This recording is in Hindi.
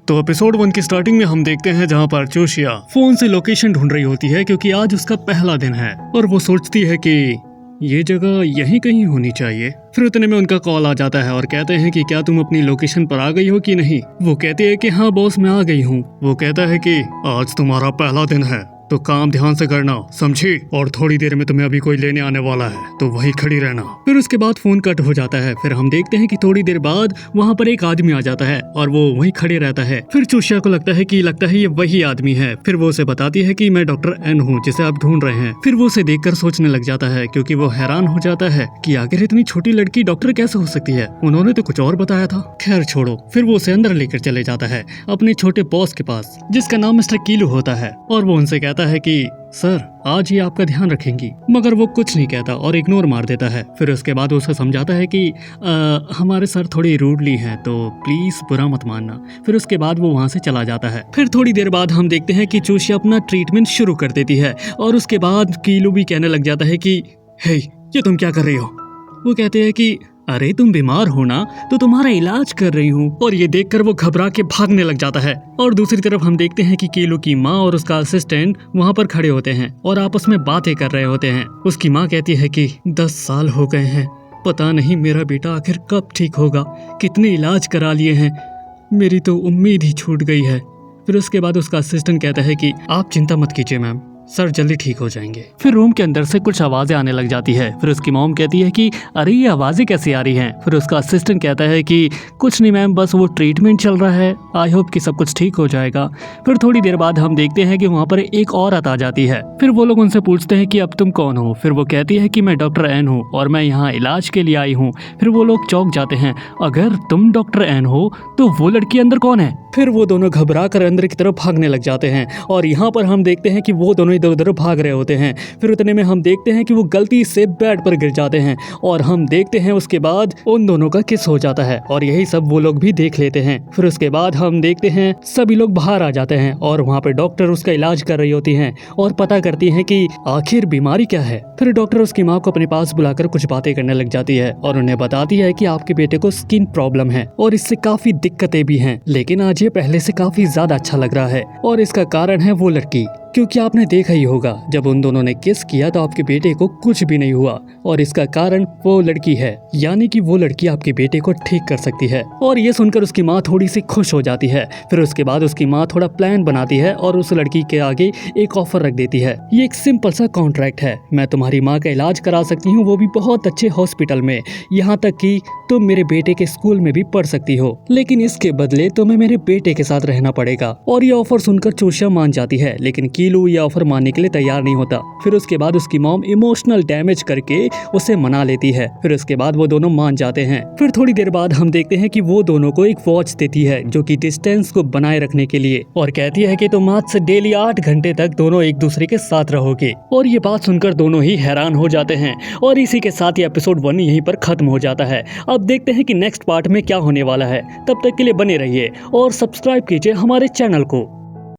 तो एपिसोड 1 की स्टार्टिंग में हम देखते हैं जहाँ पर जोशिया फोन से लोकेशन ढूंढ रही होती है क्योंकि आज उसका पहला दिन है और वो सोचती है कि ये जगह यहीं कहीं होनी चाहिए। फिर उतने में उनका कॉल आ जाता है और कहते हैं कि क्या तुम अपनी लोकेशन पर आ गई हो कि नहीं। वो कहती है कि हाँ बॉस मैं आ गई हूँ। वो कहता है कि आज तुम्हारा पहला दिन है तो काम ध्यान से करना, समझी? और थोड़ी देर में तुम्हें अभी कोई लेने आने वाला है तो वहीं खड़ी रहना। फिर उसके बाद फोन कट हो जाता है। फिर हम देखते हैं कि थोड़ी देर बाद वहाँ पर एक आदमी आ जाता है और वो वहीं खड़े रहता है। फिर जोशिया को लगता है ये वही आदमी है। फिर वो उसे बताती है कि मैं डॉक्टर एन हूँ जिसे आप ढूंढ रहे हैं। फिर वो उसे देखकर सोचने लग जाता है क्योंकि वो हैरान हो जाता है कि आखिर इतनी छोटी लड़की डॉक्टर कैसे हो सकती है, उन्होंने तो कुछ और बताया था। खैर छोड़ो। फिर वो उसे अंदर लेकर चले जाता है अपने छोटे बॉस के पास जिसका नाम मिस्टर कीलू होता है और वो उनसे कहता है कि सर आज ये आपका ध्यान रखेंगी। मगर वो कुछ नहीं कहता और इग्नोर मार देता है। फिर उसके बाद उसे समझाता है कि हमारे सर थोड़ी रूडली हैं तो प्लीज बुरा मत मानना। फिर उसके बाद वो वहाँ से चला जाता है। फिर थोड़ी देर बाद हम देखते हैं कि जोशिया अपना ट्रीटमेंट शुरू कर देती है और उसके बाद कीलू भी कहने लग जाता है कि हे ये तुम क्या कर रही हो। वो कहते हैं कि अरे तुम बीमार हो ना तो तुम्हारा इलाज कर रही हूँ। और ये देखकर वो घबरा के भागने लग जाता है। और दूसरी तरफ हम देखते हैं कि कीलू की माँ और उसका असिस्टेंट वहाँ पर खड़े होते हैं और आपस में बातें कर रहे होते हैं। उसकी माँ कहती है कि 10 साल हो गए हैं, पता नहीं मेरा बेटा आखिर कब ठीक होगा, कितने इलाज करा लिए हैं, मेरी तो उम्मीद ही छूट गई है। फिर उसके बाद उसका असिस्टेंट कहता है कि आप चिंता मत कीजिए मैम, सर जल्दी ठीक हो जाएंगे। फिर रूम के अंदर से कुछ आवाजें आने लग जाती है। फिर उसकी मॉम कहती है कि अरे ये आवाजें कैसी आ रही हैं। फिर उसका असिस्टेंट कहता है कि कुछ नहीं मैम, बस वो ट्रीटमेंट चल रहा है, आई होप कि सब कुछ ठीक हो जाएगा। फिर थोड़ी देर बाद हम देखते हैं कि वहाँ पर एक औरत आ जाती है। फिर वो लोग उनसे पूछते हैं कि अब तुम कौन हो। फिर वो कहती है कि मैं डॉक्टर एन हूँ और मैं यहाँ इलाज के लिए आई हूँ। फिर वो लोग चौंक जाते हैं, अगर तुम डॉक्टर एन हो तो वो लड़की अंदर कौन है। फिर वो दोनों घबरा कर अंदर की तरफ भागने लग जाते हैं और यहाँ पर हम देखते हैं कि वो दोनों इधर उधर भाग रहे होते हैं। फिर उतने में हम देखते हैं कि वो गलती से बेड पर गिर जाते हैं और हम देखते हैं उसके बाद उन दोनों का किस हो जाता है और यही सब वो लोग भी देख लेते हैं। फिर उसके बाद हम देखते हैं सभी लोग बाहर आ जाते हैं और वहाँ पे डॉक्टर उसका इलाज कर रही होती हैं और पता करती हैं कि आखिर बीमारी क्या है। फिर डॉक्टर उसकी माँ को अपने पास बुलाकर कुछ बातें करने लग जाती है और उन्हें बताती है कि आपके बेटे को स्किन प्रॉब्लम है और इससे काफी दिक्कतें भी हैं, लेकिन आज ये पहले से काफी ज्यादा अच्छा लग रहा है और इसका कारण है वो लड़की। क्योंकि आपने देखा ही होगा जब उन दोनों ने किस किया तो आपके बेटे को कुछ भी नहीं हुआ और इसका कारण वो लड़की है, यानी कि वो लड़की आपके बेटे को ठीक कर सकती है। और ये सुनकर उसकी माँ थोड़ी सी खुश हो जाती है। फिर उसके बाद उसकी माँ थोड़ा प्लान बनाती है और उस लड़की के आगे एक ऑफर रख देती है। ये एक सिंपल सा कॉन्ट्रैक्ट है, मैं तुम्हारी माँ का इलाज करा सकती हूँ, वो भी बहुत अच्छे हॉस्पिटल में, यहाँ तक कि तुम मेरे बेटे के स्कूल में भी पढ़ सकती हो, लेकिन इसके बदले तुम्हें मेरे बेटे के साथ रहना पड़ेगा। और ये ऑफर सुनकर जोशिया मान जाती है, लेकिन कीलू ये ऑफर मानने के लिए तैयार नहीं होता। फिर उसके बाद उसकी मॉम इमोशनल डैमेज करके उसे मना लेती है। फिर उसके बाद वो दोनों मान जाते हैं। फिर थोड़ी देर बाद हम देखते हैं कि वो दोनों को एक वॉच देती है जो कि डिस्टेंस को बनाए रखने के लिए, और कहती है कि तुम आज से डेली 8 घंटे तक दोनों एक दूसरे के साथ रहोगे। और ये बात सुनकर दोनों ही हैरान हो जाते हैं और इसी के साथ ये एपिसोड 1 यहीं पर खत्म हो जाता है। अब देखते हैं कि नेक्स्ट पार्ट में क्या होने वाला है। तब तक के लिए बने रहिए और सब्सक्राइब कीजिए हमारे चैनल को।